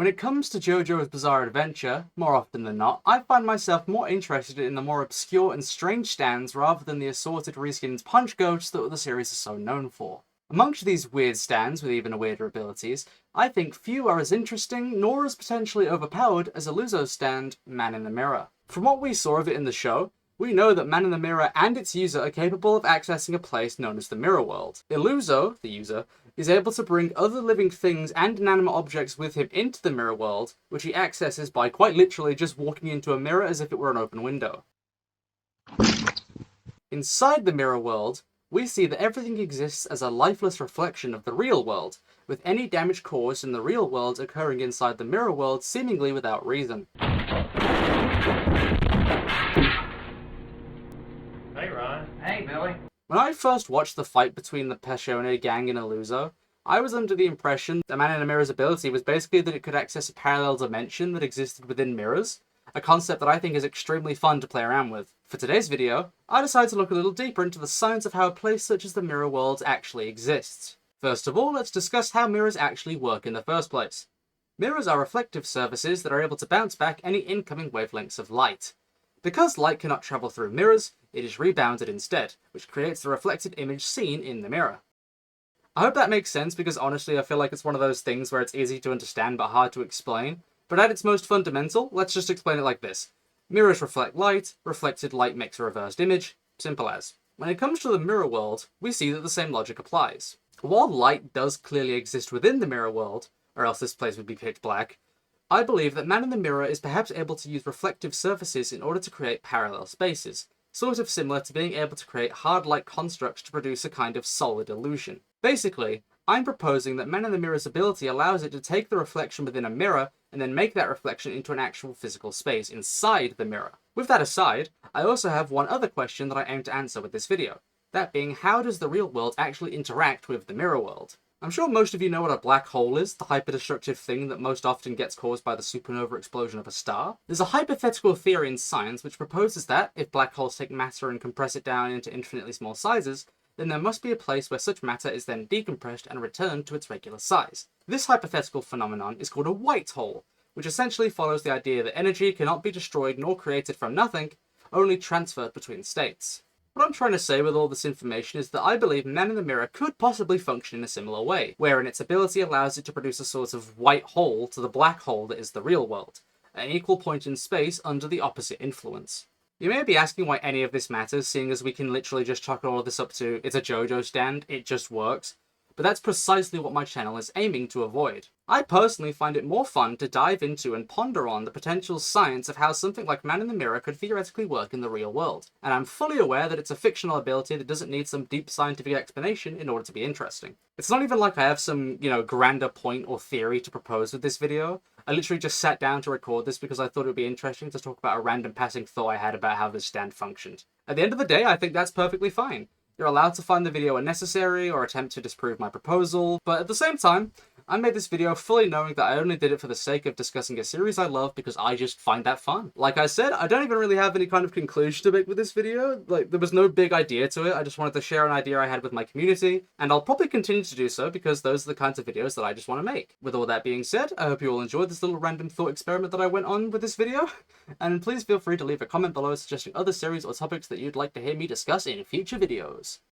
When it comes to JoJo's Bizarre Adventure, more often than not, I find myself more interested in the more obscure and strange stands rather than the assorted reskinned punch goats that the series is so known for. Amongst these weird stands with even weirder abilities, I think few are as interesting nor as potentially overpowered as Illuzo's stand, Man in the Mirror. From what we saw of it in the show, we know that Man in the Mirror and its user are capable of accessing a place known as the Mirror World. Illuzo, the user, is able to bring other living things and inanimate objects with him into the Mirror World, which he accesses by quite literally just walking into a mirror as if it were an open window. Inside the Mirror World, we see that everything exists as a lifeless reflection of the real world, with any damage caused in the real world occurring inside the Mirror World seemingly without reason. Hey, Ron. Hey, Billy. When I first watched the fight between the Passione gang and Illuzo, I was under the impression that Man in the Mirror's ability was basically that it could access a parallel dimension that existed within mirrors, a concept that I think is extremely fun to play around with. For today's video, I decided to look a little deeper into the science of how a place such as the Mirror World actually exists. First of all, let's discuss how mirrors actually work in the first place. Mirrors are reflective surfaces that are able to bounce back any incoming wavelengths of light. Because light cannot travel through mirrors, it is rebounded instead, which creates the reflected image seen in the mirror. I hope that makes sense because honestly I feel like it's one of those things where it's easy to understand but hard to explain, but at its most fundamental, let's just explain it like this. Mirrors reflect light, reflected light makes a reversed image, simple as. When it comes to the mirror world, we see that the same logic applies. While light does clearly exist within the mirror world, or else this place would be pitch black, I believe that Man in the Mirror is perhaps able to use reflective surfaces in order to create parallel spaces, sort of similar to being able to create hard-like constructs to produce a kind of solid illusion. Basically, I'm proposing that Man in the Mirror's ability allows it to take the reflection within a mirror and then make that reflection into an actual physical space inside the mirror. With that aside, I also have one other question that I aim to answer with this video, that being how does the real world actually interact with the mirror world? I'm sure most of you know what a black hole is, the hyperdestructive thing that most often gets caused by the supernova explosion of a star. There's a hypothetical theory in science which proposes that, if black holes take matter and compress it down into infinitely small sizes, then there must be a place where such matter is then decompressed and returned to its regular size. This hypothetical phenomenon is called a white hole, which essentially follows the idea that energy cannot be destroyed nor created from nothing, only transferred between states. What I'm trying to say with all this information is that I believe Man in the Mirror could possibly function in a similar way, wherein its ability allows it to produce a sort of white hole to the black hole that is the real world, an equal point in space under the opposite influence. You may be asking why any of this matters, seeing as we can literally just chalk all of this up to it's a JoJo stand, it just works. But that's precisely what my channel is aiming to avoid. I personally find it more fun to dive into and ponder on the potential science of how something like Man in the Mirror could theoretically work in the real world, and I'm fully aware that it's a fictional ability that doesn't need some deep scientific explanation in order to be interesting. It's not even like I have some, grander point or theory to propose with this video. I literally just sat down to record this because I thought it would be interesting to talk about a random passing thought I had about how this stand functioned. At the end of the day, I think that's perfectly fine. You're allowed to find the video unnecessary or attempt to disprove my proposal, but at the same time, I made this video fully knowing that I only did it for the sake of discussing a series I love because I just find that fun. Like I said, I don't even really have any kind of conclusion to make with this video. There was no big idea to it, I just wanted to share an idea I had with my community, and I'll probably continue to do so because those are the kinds of videos that I just want to make. With all that being said, I hope you all enjoyed this little random thought experiment that I went on with this video, and please feel free to leave a comment below suggesting other series or topics that you'd like to hear me discuss in future videos.